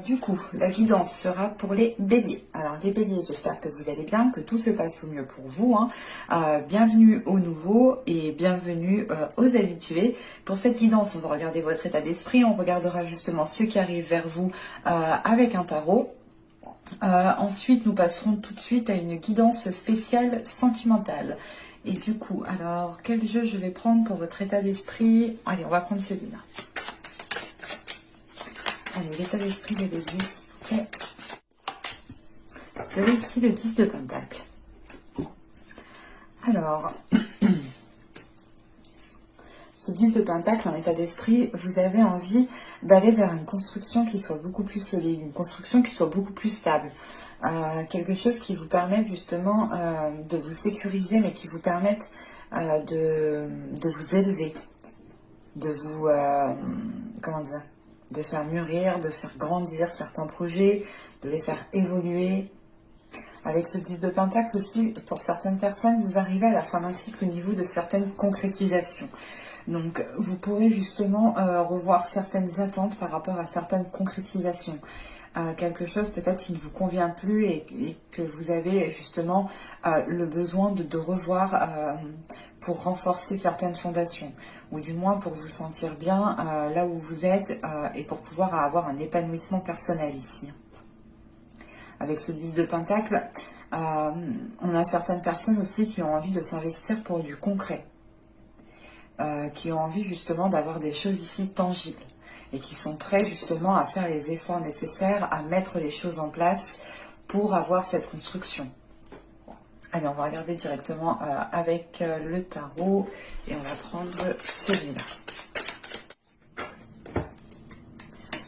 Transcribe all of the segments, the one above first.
du coup, la guidance sera pour les béliers. Alors les béliers, j'espère que vous allez bien, que tout se passe au mieux pour vous. Bienvenue aux nouveaux et bienvenue aux habitués. Pour cette guidance, on va regarder votre état d'esprit. On regardera justement ceux qui arrivent vers vous avec un tarot. Ensuite, nous passerons tout de suite à une guidance spéciale sentimentale. Et du coup, alors, quel jeu je vais prendre pour votre état d'esprit? Allez, on va prendre celui-là. Allez, l'état d'esprit des béliers, s'il vous plaît. Vous avez ici le 10 de Pentacle. Alors, ce 10 de Pentacle en état d'esprit, vous avez envie d'aller vers une construction qui soit beaucoup plus solide, une construction qui soit beaucoup plus stable. Quelque chose qui vous permette justement de vous sécuriser, mais qui vous permette de vous élever, de vous, comment dire, de faire mûrir, de faire grandir certains projets, de les faire évoluer. Avec ce 10 de Pentacle aussi, pour certaines personnes, vous arrivez à la fin d'un cycle au niveau de certaines concrétisations. Donc, vous pourrez justement revoir certaines attentes par rapport à certaines concrétisations. Quelque chose peut-être qui ne vous convient plus et que vous avez justement le besoin de revoir pour renforcer certaines fondations. Ou du moins pour vous sentir bien là où vous êtes et pour pouvoir avoir un épanouissement personnel ici. Avec ce 10 de Pentacle, on a certaines personnes aussi qui ont envie de s'investir pour du concret. Qui ont envie justement d'avoir des choses ici tangibles et qui sont prêts justement à faire les efforts nécessaires, à mettre les choses en place pour avoir cette construction. Allez, on va regarder directement avec le tarot et on va prendre celui-là.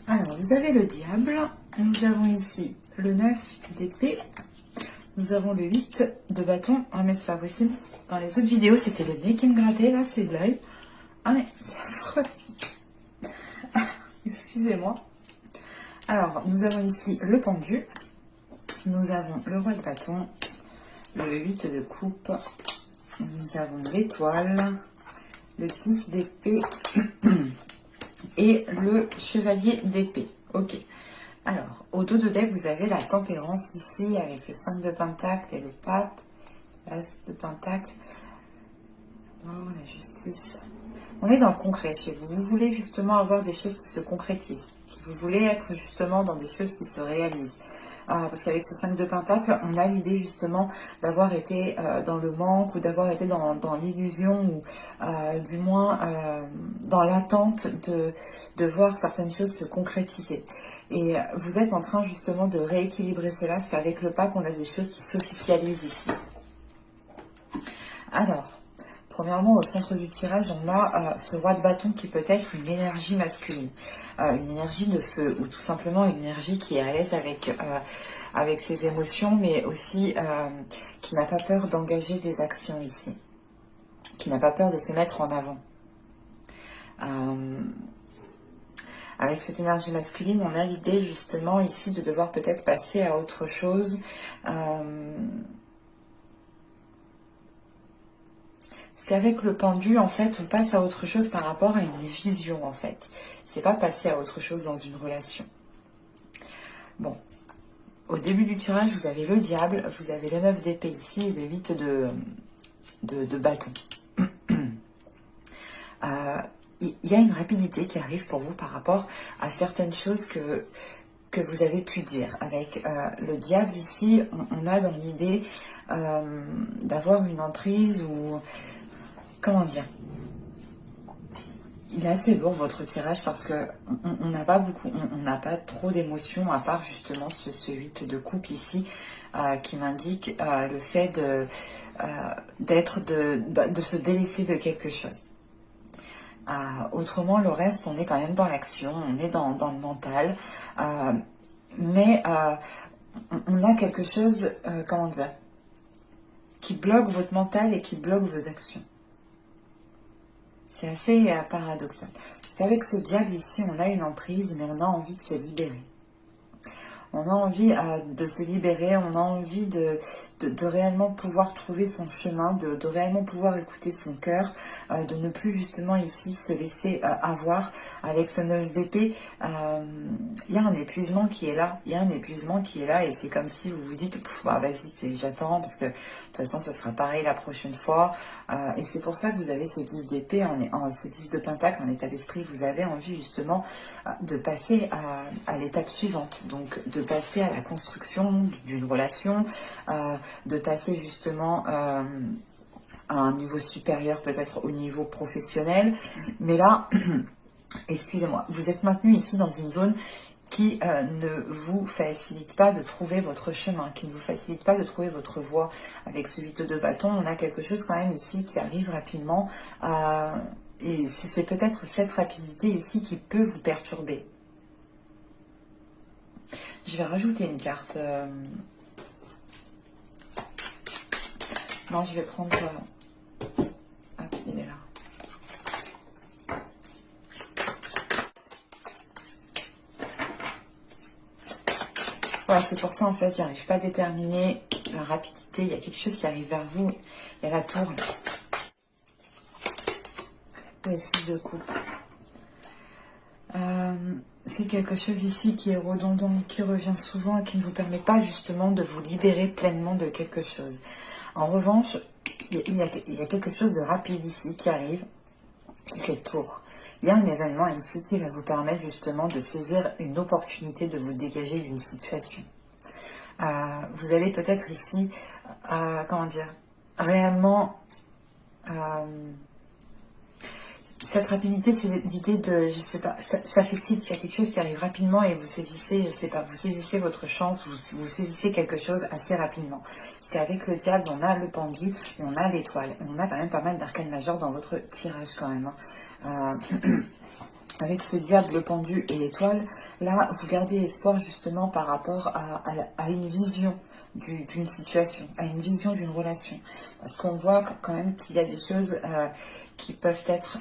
Alors, vous avez le diable, nous avons ici le 9 d'épée, nous avons le 8 de bâton. Ah mais c'est pas possible. Dans les autres vidéos, c'était le nez qui me grattait, là c'est l'œil. Ah mais c'est affreux. Excusez-moi. Alors, nous avons ici le pendu. Nous avons le roi de bâton, le 8 de coupe. Nous avons l'étoile, le 10 d'épée et le chevalier d'épée. Ok. Alors, au dos de deck, vous avez la tempérance ici avec le 5 de pentacle et le pape. L'as de pentacle. Oh, la justice. On est dans le concret chez vous. Vous voulez justement avoir des choses qui se concrétisent. Vous voulez être justement dans des choses qui se réalisent. Parce qu'avec ce 5 de Pentacle, on a l'idée justement d'avoir été dans le manque ou d'avoir été dans l'illusion ou du moins dans l'attente de voir certaines choses se concrétiser. Et vous êtes en train justement de rééquilibrer cela, parce qu'avec le pape, on a des choses qui s'officialisent ici. Alors, premièrement, au centre du tirage, on a ce roi de bâton qui peut être une énergie masculine, une énergie de feu, ou tout simplement une énergie qui est à l'aise avec ses émotions, mais aussi qui n'a pas peur d'engager des actions ici, qui n'a pas peur de se mettre en avant. Avec cette énergie masculine, on a l'idée justement ici de devoir peut-être passer à autre chose. Parce qu'avec le pendu, en fait, on passe à autre chose par rapport à une vision, en fait. C'est pas passer à autre chose dans une relation. Bon, au début du tirage, vous avez le diable, vous avez le 9 d'épée ici et le 8 de bâton. Il y a une rapidité qui arrive pour vous par rapport à certaines choses que vous avez pu dire. Avec le diable ici, on a dans l'idée d'avoir une emprise ou... Comment dire? Il est assez lourd votre tirage parce que on n'a pas beaucoup, on n'a pas trop d'émotions à part justement ce 8 de coupe ici qui m'indique le fait de se délaisser de quelque chose. Autrement, le reste, on est quand même dans l'action, on est dans le mental, mais on a quelque chose, comment dire, qui bloque votre mental et qui bloque vos actions. C'est assez paradoxal. Parce qu'avec ce diable ici, on a une emprise, mais on a envie de se libérer. On a envie de se libérer, on a envie de réellement pouvoir trouver son chemin, de réellement pouvoir écouter son cœur, de ne plus justement ici se laisser avoir avec ce 9 d'épée. Il y a un épuisement qui est là, il y a un épuisement qui est là et c'est comme si vous vous dites bah, vas-y j'attends parce que de toute façon ça sera pareil la prochaine fois. Et c'est pour ça que vous avez ce 10 d'épée, ce 10 de pentacle en état d'esprit, vous avez envie justement de passer à l'étape suivante, donc de passer à la construction d'une relation, de passer justement à un niveau supérieur, peut-être au niveau professionnel. Mais là, excusez-moi, vous êtes maintenu ici dans une zone qui ne vous facilite pas de trouver votre chemin, qui ne vous facilite pas de trouver votre voie. Avec ce 8 de bâton, on a quelque chose quand même ici qui arrive rapidement. Et c'est peut-être cette rapidité ici qui peut vous perturber. Je vais rajouter une carte. Non, je vais prendre... Ah, il est là. Voilà, c'est pour ça en fait, j'arrive pas à déterminer la rapidité. Il y a quelque chose qui arrive vers vous. Il y a la tour. Le 6 de coupe. C'est quelque chose ici qui est redondant, qui revient souvent et qui ne vous permet pas justement de vous libérer pleinement de quelque chose. En revanche, il y a quelque chose de rapide ici qui arrive, c'est cette tour. Il y a un événement ici qui va vous permettre justement de saisir une opportunité de vous dégager d'une situation. Vous allez peut-être ici, comment dire, réellement... cette rapidité, c'est l'idée de, je sais pas, ça fait tilt, il y a quelque chose qui arrive rapidement et vous saisissez, je sais pas, vous saisissez votre chance, vous saisissez quelque chose assez rapidement. Parce qu'avec le diable, on a le pendu et on a l'étoile. On a quand même pas mal d'arcanes majeures dans votre tirage quand même. Avec ce diable, le pendu et l'étoile, là, vous gardez espoir justement par rapport à une vision d'une situation, à une vision d'une relation. Parce qu'on voit quand même qu'il y a des choses qui peuvent être...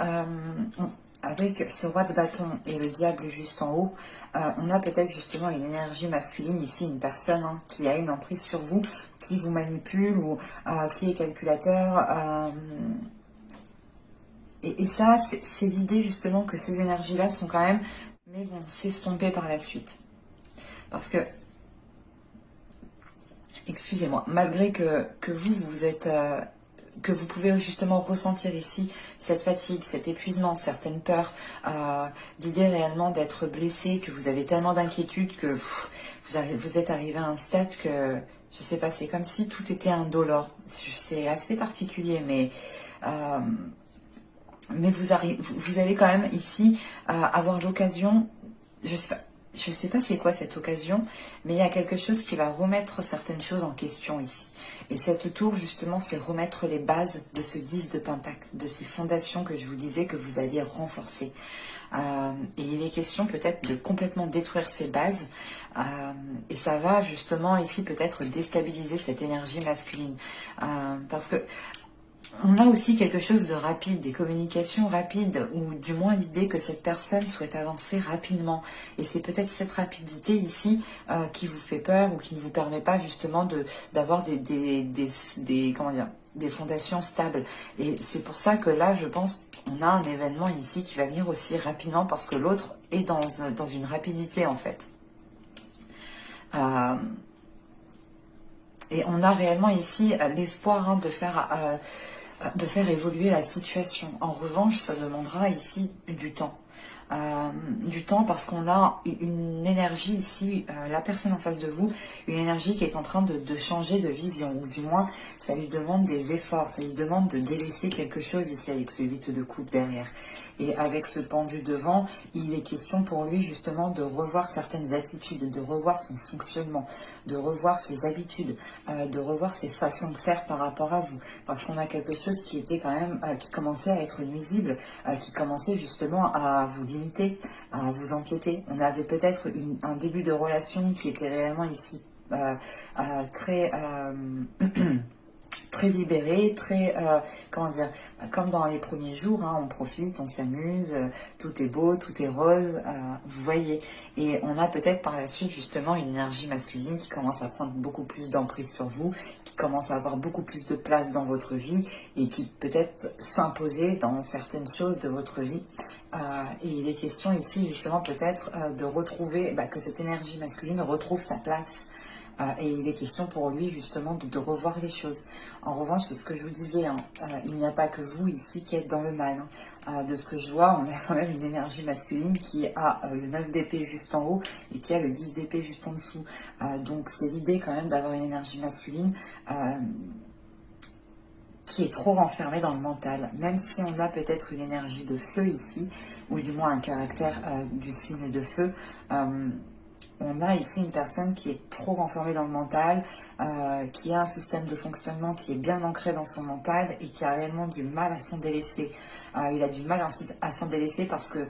avec ce roi de bâton et le diable juste en haut, on a peut-être justement une énergie masculine ici, une personne qui a une emprise sur vous, qui vous manipule ou qui est calculateur... Et ça, c'est l'idée justement que ces énergies-là sont quand même, mais vont s'estomper par la suite. Parce que, excusez-moi, malgré que vous êtes, que vous pouvez justement ressentir ici cette fatigue, cet épuisement, certaines peurs, l'idée réellement d'être blessé, que vous avez tellement d'inquiétudes que vous êtes arrivé à un stade que, je sais pas, c'est comme si tout était indolore. C'est assez particulier, mais vous allez quand même ici avoir l'occasion, je sais pas c'est quoi cette occasion, mais il y a quelque chose qui va remettre certaines choses en question ici. Et cette tour, justement, c'est remettre les bases de ce 10 de pentacle, de ces fondations que je vous disais que vous alliez renforcer. Et il est question peut-être de complètement détruire ces bases. Et ça va justement ici peut-être déstabiliser cette énergie masculine. Parce que on a aussi quelque chose de rapide, des communications rapides, ou du moins l'idée que cette personne souhaite avancer rapidement. Et c'est peut-être cette rapidité ici qui vous fait peur ou qui ne vous permet pas justement d'avoir comment dire, des fondations stables. Et c'est pour ça que là, je pense, on a un événement ici qui va venir aussi rapidement parce que l'autre est dans une rapidité en fait. Et on a réellement ici l'espoir de faire évoluer la situation. En revanche, ça demandera ici du temps. Du temps parce qu'on a une énergie ici, la personne en face de vous, une énergie qui est en train de changer de vision, ou du moins ça lui demande des efforts, ça lui demande de délaisser quelque chose ici avec ce 8 de coupe derrière. Et avec ce pendu devant, il est question pour lui justement de revoir certaines attitudes, de revoir son fonctionnement, de revoir ses habitudes, de revoir ses façons de faire par rapport à vous. Parce qu'on a quelque chose qui était quand même, qui commençait à être nuisible, qui commençait justement à vous limiter, à vous empiéter. On avait peut-être un début de relation qui était réellement ici très très libéré, très, comment dire, comme dans les premiers jours, hein, on profite, on s'amuse, tout est beau, tout est rose, vous voyez. Et on a peut-être par la suite justement une énergie masculine qui commence à prendre beaucoup plus d'emprise sur vous, qui commence à avoir beaucoup plus de place dans votre vie et qui peut-être s'imposer dans certaines choses de votre vie. Et il est question ici justement peut-être de retrouver, que cette énergie masculine retrouve sa place. Et il est question pour lui justement de revoir les choses. En revanche, c'est ce que je vous disais, hein, il n'y a pas que vous ici qui êtes dans le mal. Hein. De ce que je vois, on a quand même une énergie masculine qui a le 9 d'épée juste en haut et qui a le 10 d'épée juste en dessous. Donc c'est l'idée quand même d'avoir une énergie masculine qui est trop renfermée dans le mental. Même si on a peut-être une énergie de feu ici, ou du moins un caractère du signe de feu, on a ici une personne qui est trop renfermée dans le mental, qui a un système de fonctionnement qui est bien ancré dans son mental et qui a réellement du mal à s'en délaisser. Il a du mal à s'en délaisser parce que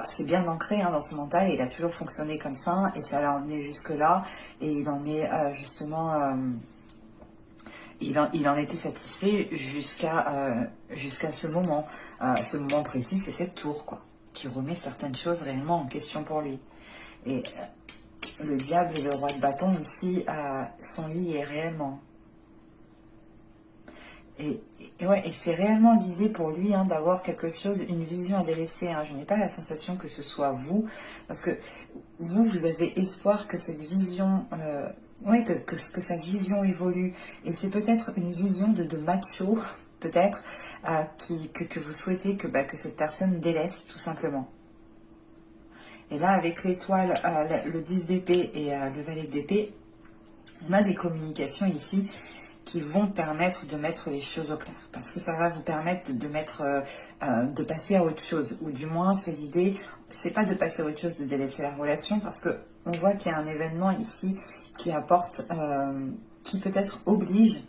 c'est bien ancré dans son mental et il a toujours fonctionné comme ça et ça l'a emmené jusque-là et il en est justement... Il en était satisfait jusqu'à ce moment. Ce moment précis, c'est cette tour, quoi, qui remet certaines choses réellement en question pour lui. Et le diable et le roi de bâton, ici, sont liés réellement. Et c'est réellement l'idée pour lui d'avoir quelque chose, une vision à délaisser. Je n'ai pas la sensation que ce soit vous, parce que vous avez espoir que cette vision... que sa vision évolue. Et c'est peut-être une vision de macho, peut-être, que vous souhaitez que cette personne délaisse, tout simplement. Et là, avec l'étoile, le 10 d'épée et le valet d'épée, on a des communications ici qui vont permettre de mettre les choses au clair. Parce que ça va vous permettre de passer à autre chose. Ou du moins, c'est l'idée, c'est pas de passer à autre chose, de délaisser la relation, parce que on voit qu'il y a un événement ici qui apporte, qui peut-être oblige,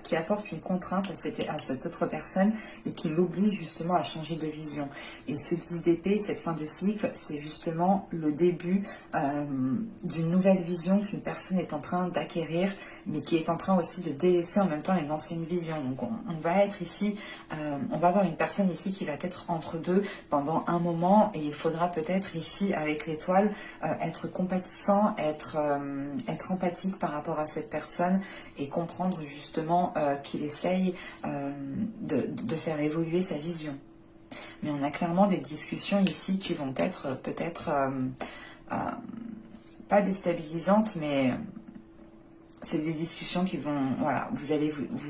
qui apporte une contrainte à cette autre personne et qui l'oblige justement à changer de vision. Et ce 10 d'épée, cette fin de cycle, c'est justement le début d'une nouvelle vision qu'une personne est en train d'acquérir, mais qui est en train aussi de délaisser en même temps une ancienne vision. Donc on va être ici, on va avoir une personne ici qui va être entre deux pendant un moment, et il faudra peut-être ici, avec l'étoile, être compatissant, être empathique par rapport à cette personne et comprendre justement qu'il essaye de faire évoluer sa vision. Mais on a clairement des discussions ici qui vont être peut-être pas déstabilisantes, mais c'est des discussions qui vont... Voilà, vous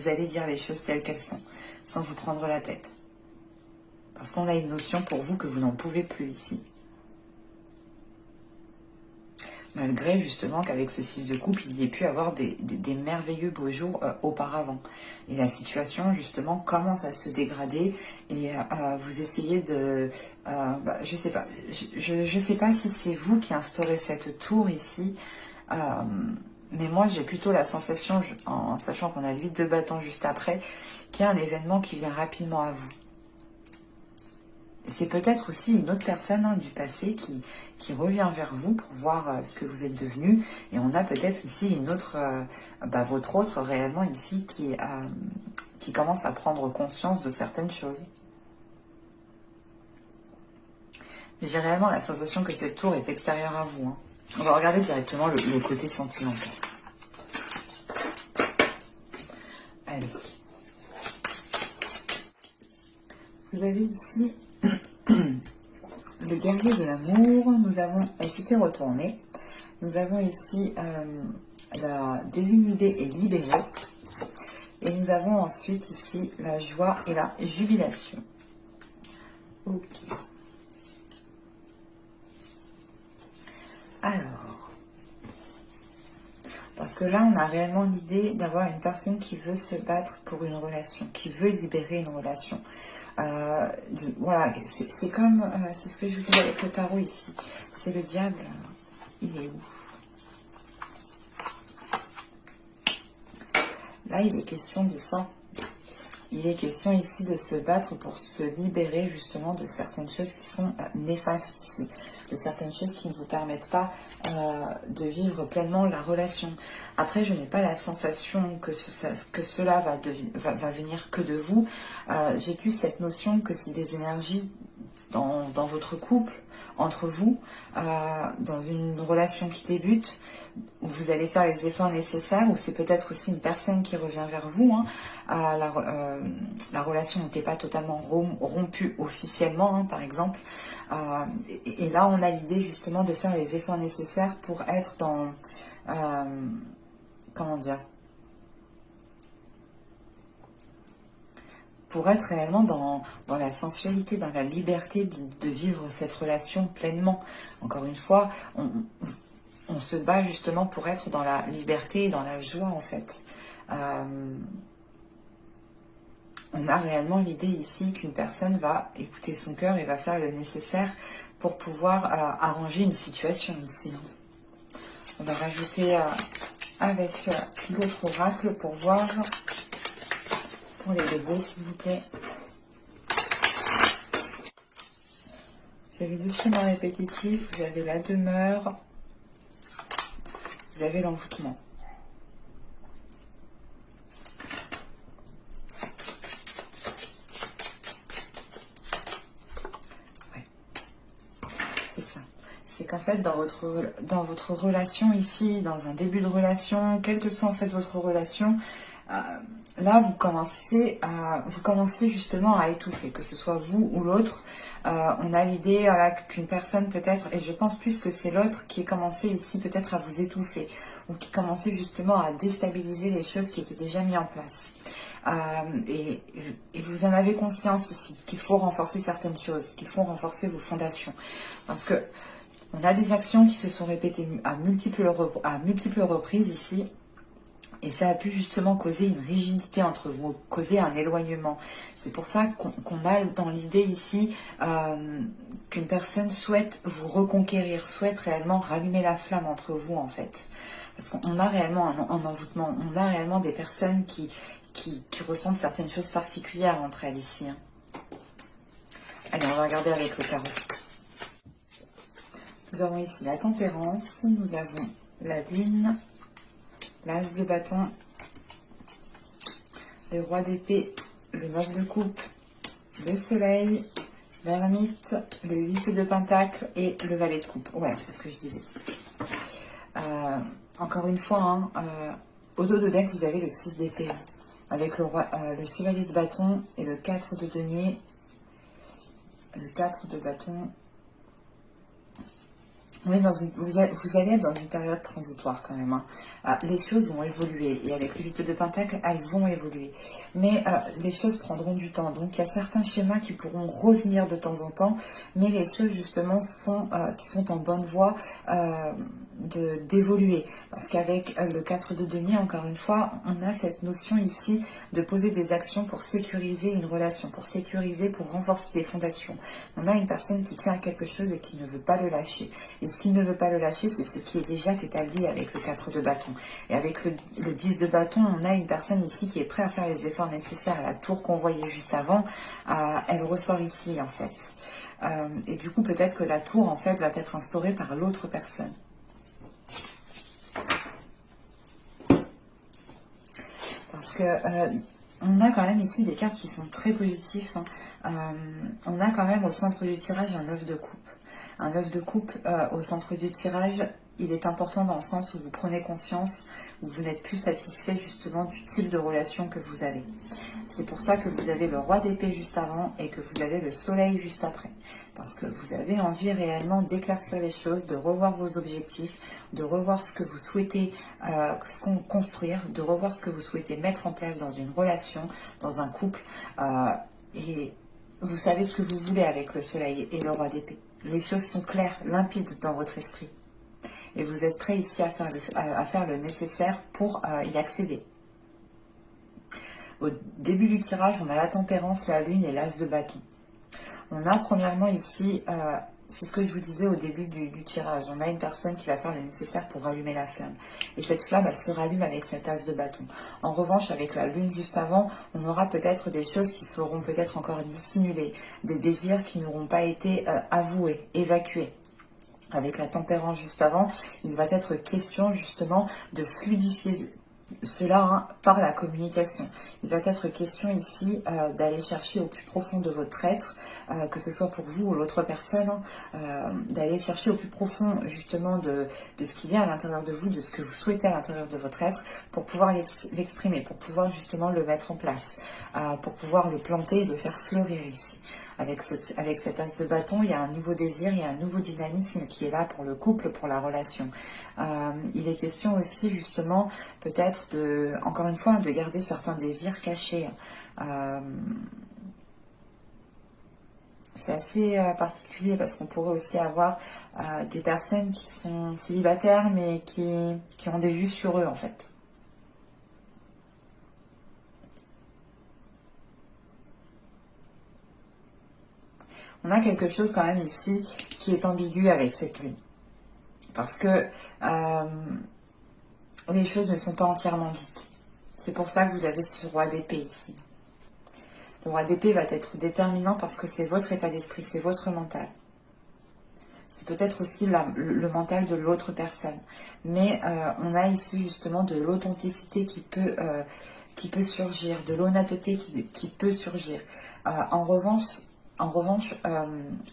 allez dire les choses telles qu'elles sont, sans vous prendre la tête. Parce qu'on a une notion pour vous que vous n'en pouvez plus ici. Malgré justement qu'avec ce 6 de coupe, il y ait pu avoir des merveilleux beaux jours auparavant. Et la situation justement commence à se dégrader et vous essayez de... je sais pas, je sais pas si c'est vous qui instaurez cette tour ici, mais moi j'ai plutôt la sensation, en sachant qu'on a le 8 de bâton juste après, qu'il y a un événement qui vient rapidement à vous. C'est peut-être aussi une autre personne du passé qui revient vers vous pour voir ce que vous êtes devenu. Et on a peut-être ici une autre, votre autre réellement ici qui commence à prendre conscience de certaines choses. J'ai réellement la sensation que cette tour est extérieure à vous. On va regarder directement le côté sentimental. Allez. Vous avez ici... le guerrier de l'amour, nous avons cité retourné, nous avons ici la désinhibée et libérée, et nous avons ensuite ici la joie et la jubilation. Ok. Alors, parce que là on a réellement l'idée d'avoir une personne qui veut se battre pour une relation, qui veut libérer une relation. Voilà, c'est comme, c'est ce que je vous dis avec le tarot ici, c'est le diable, il est où? Là il est question de ça, il est question ici de se battre pour se libérer justement de certaines choses qui sont néfastes ici. de certaines choses qui ne vous permettent pas de vivre pleinement la relation. Après, je n'ai pas la sensation que cela va venir que de vous. J'ai plus cette notion que c'est des énergies dans votre couple, entre vous, dans une relation qui débute, où vous allez faire les efforts nécessaires, ou c'est peut-être aussi une personne qui revient vers vous. Hein. La relation n'était pas totalement rompue officiellement, hein, par exemple. Et là, on a l'idée justement de faire les efforts nécessaires pour être dans... comment dire, pour être réellement dans la sensualité, dans la liberté de vivre cette relation pleinement. Encore une fois, on se bat justement pour être dans la liberté et dans la joie, en fait. On a réellement l'idée ici qu'une personne va écouter son cœur et va faire le nécessaire pour pouvoir arranger une situation ici. On va rajouter avec l'autre oracle pour voir... pour les bébés, s'il vous plaît. Vous avez deux schémas répétitifs, vous avez la demeure, vous avez l'envoûtement. Ouais. C'est ça. C'est qu'en fait, dans votre relation ici, dans un début de relation, quelle que soit en fait votre relation, là, vous commencez justement à étouffer, que ce soit vous ou l'autre. On a l'idée qu'une personne peut-être, et je pense plus que c'est l'autre qui est commencé ici peut-être à vous étouffer, ou qui commençait justement à déstabiliser les choses qui étaient déjà mises en place. Et vous en avez conscience ici, qu'il faut renforcer certaines choses, qu'il faut renforcer vos fondations. Parce que on a des actions qui se sont répétées à multiples reprises ici, et ça a pu justement causer une rigidité entre vous, causer un éloignement. C'est pour ça qu'on a dans l'idée ici qu'une personne souhaite vous reconquérir, souhaite réellement rallumer la flamme entre vous en fait. Parce qu'on a réellement un envoûtement, on a réellement des personnes qui ressentent certaines choses particulières entre elles ici. Hein. Allez, on va regarder avec le tarot. Nous avons ici la tempérance, nous avons la lune, l'as de bâton, le roi d'épée, le 9 de coupe, le soleil, l'ermite, le 8 de pentacle et le valet de coupe. Ouais, c'est ce que je disais. Encore une fois, hein, au dos de deck, vous avez le 6 d'épée, avec le chevalier de bâton et le 4 de denier, le 4 de bâton. Oui, vous allez être dans une période transitoire quand même. Hein. Les choses vont évoluer et avec le 8 de pentacle, elles vont évoluer. Mais les choses prendront du temps. Donc il y a certains schémas qui pourront revenir de temps en temps, mais les choses justement sont en bonne voie d'évoluer. Parce qu'avec le 4 de denier, encore une fois, on a cette notion ici de poser des actions pour sécuriser une relation, pour sécuriser, pour renforcer des fondations. On a une personne qui tient à quelque chose et qui ne veut pas le lâcher. Et ce qui ne veut pas le lâcher, c'est ce qui est déjà établi avec le 4 de bâton. Et avec le 10 de bâton, on a une personne ici qui est prête à faire les efforts nécessaires. La tour qu'on voyait juste avant, elle ressort ici en fait. Et du coup, peut-être que la tour en fait va être instaurée par l'autre personne. Parce que on a quand même ici des cartes qui sont très positifs. Hein. On a quand même au centre du tirage un 9 de coupe. Un 9 de coupe au centre du tirage, il est important dans le sens où vous prenez conscience, où vous n'êtes plus satisfait justement du type de relation que vous avez. C'est pour ça que vous avez le roi d'épée juste avant et que vous avez le soleil juste après. Parce que vous avez envie réellement d'éclaircir les choses, de revoir vos objectifs, de revoir ce que vous souhaitez construire, de revoir ce que vous souhaitez mettre en place dans une relation, dans un couple. Et vous savez ce que vous voulez avec le soleil et le roi d'épée. Les choses sont claires, limpides dans votre esprit. Et vous êtes prêt ici à faire le nécessaire pour y accéder. Au début du tirage, on a la tempérance, la lune et l'as de bâton. On a premièrement ici, c'est ce que je vous disais au début du tirage, on a une personne qui va faire le nécessaire pour rallumer la flamme. Et cette flamme, elle se rallume avec cet as de bâton. En revanche, avec la lune juste avant, on aura peut-être des choses qui seront peut-être encore dissimulées, des désirs qui n'auront pas été avoués, évacués. Avec la tempérance juste avant, il va être question justement de fluidifier cela par la communication. Il va être question ici d'aller chercher au plus profond de votre être, que ce soit pour vous ou l'autre personne, d'aller chercher au plus profond justement de ce qu'il y a à l'intérieur de vous, de ce que vous souhaitez à l'intérieur de votre être, pour pouvoir l'exprimer, pour pouvoir justement le mettre en place, pour pouvoir le planter et le faire fleurir ici. Avec cet as de bâton, il y a un nouveau désir, il y a un nouveau dynamisme qui est là pour le couple, pour la relation. Il est question aussi justement peut-être encore une fois, de garder certains désirs cachés. C'est assez particulier parce qu'on pourrait aussi avoir des personnes qui sont célibataires mais qui ont des vues sur eux en fait. On a quelque chose quand même ici qui est ambigu avec cette lune. Parce que les choses ne sont pas entièrement dites. C'est pour ça que vous avez ce roi d'épée ici. Le roi d'épée va être déterminant parce que c'est votre état d'esprit, c'est votre mental. C'est peut-être aussi le mental de l'autre personne. Mais on a ici justement de l'authenticité qui peut surgir, de l'honnêteté qui peut surgir. En revanche,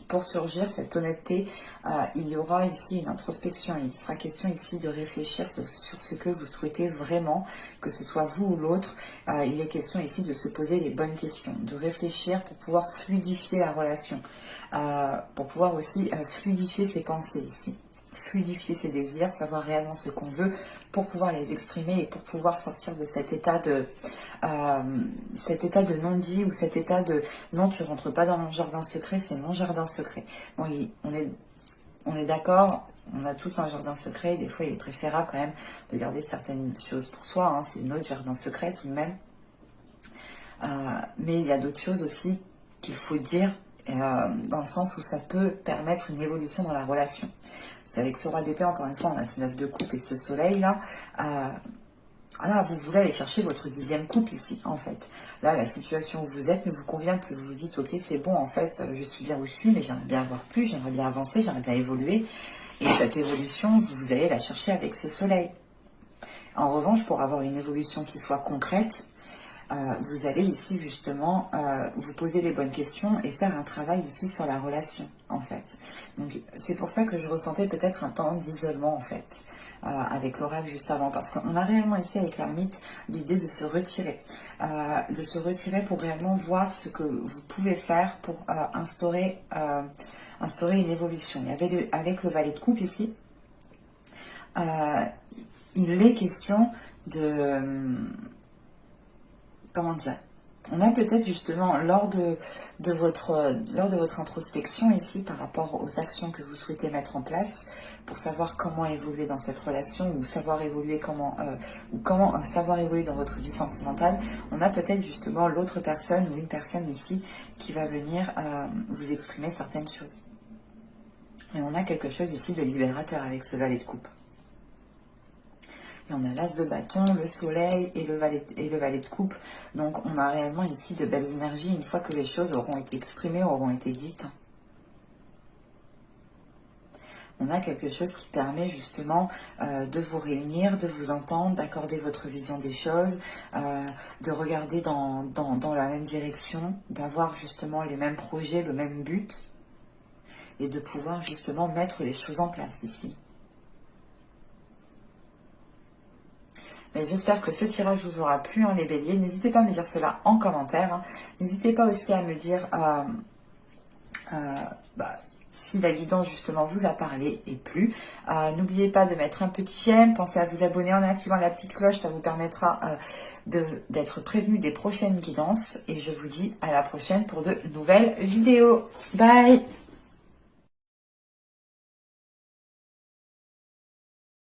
pour surgir cette honnêteté, il y aura ici une introspection. Il sera question ici de réfléchir sur ce que vous souhaitez vraiment, que ce soit vous ou l'autre. Il est question ici de se poser les bonnes questions, de réfléchir pour pouvoir fluidifier la relation, pour pouvoir aussi fluidifier ses pensées ici, fluidifier ses désirs, savoir réellement ce qu'on veut pour pouvoir les exprimer et pour pouvoir sortir de cet état de non-dit ou cet état de non, tu rentres pas dans mon jardin secret, c'est mon jardin secret. Bon, on est d'accord, on a tous un jardin secret, des fois il est préférable quand même de garder certaines choses pour soi, hein, c'est notre jardin secret tout de même. Mais il y a d'autres choses aussi qu'il faut dire dans le sens où ça peut permettre une évolution dans la relation. C'est avec ce roi d'épée, encore une fois, on a ce 9 de coupe et ce soleil là. Voilà, vous voulez aller chercher votre 10e couple ici, en fait. Là, la situation où vous êtes ne vous convient plus. Vous vous dites, ok, c'est bon, en fait, je suis bien où je suis, mais j'aimerais bien avoir plus, j'aimerais bien avancer, j'aimerais bien évoluer. Et cette évolution, vous allez la chercher avec ce soleil. En revanche, pour avoir une évolution qui soit concrète, vous allez ici justement vous poser les bonnes questions et faire un travail ici sur la relation en fait. Donc c'est pour ça que je ressentais peut-être un temps d'isolement en fait avec l'oracle juste avant, parce qu'on a réellement ici avec l'ermite l'idée de se retirer pour réellement voir ce que vous pouvez faire pour instaurer une évolution. Il y avait avec le valet de coupe ici, il est question de comment dire, on a peut-être justement lors de votre introspection ici par rapport aux actions que vous souhaitez mettre en place pour savoir comment évoluer dans cette relation ou savoir évoluer comment savoir évoluer dans votre vie sentimentale, on a peut-être justement l'autre personne ou une personne ici qui va venir vous exprimer certaines choses. Et on a quelque chose ici de libérateur avec ce valet de coupe. Et on a l'as de bâton, le soleil et le valet de coupe. Donc on a réellement ici de belles énergies une fois que les choses auront été exprimées, auront été dites. On a quelque chose qui permet justement de vous réunir, de vous entendre, d'accorder votre vision des choses, de regarder dans la même direction, d'avoir justement les mêmes projets, le même but, et de pouvoir justement mettre les choses en place ici. Mais j'espère que ce tirage vous aura plu, hein, les béliers. N'hésitez pas à me dire cela en commentaire. Hein. N'hésitez pas aussi à me dire si la guidance justement vous a parlé et plu. N'oubliez pas de mettre un petit j'aime. Pensez à vous abonner en activant la petite cloche. Ça vous permettra d'être prévenu des prochaines guidances. Et je vous dis à la prochaine pour de nouvelles vidéos. Bye!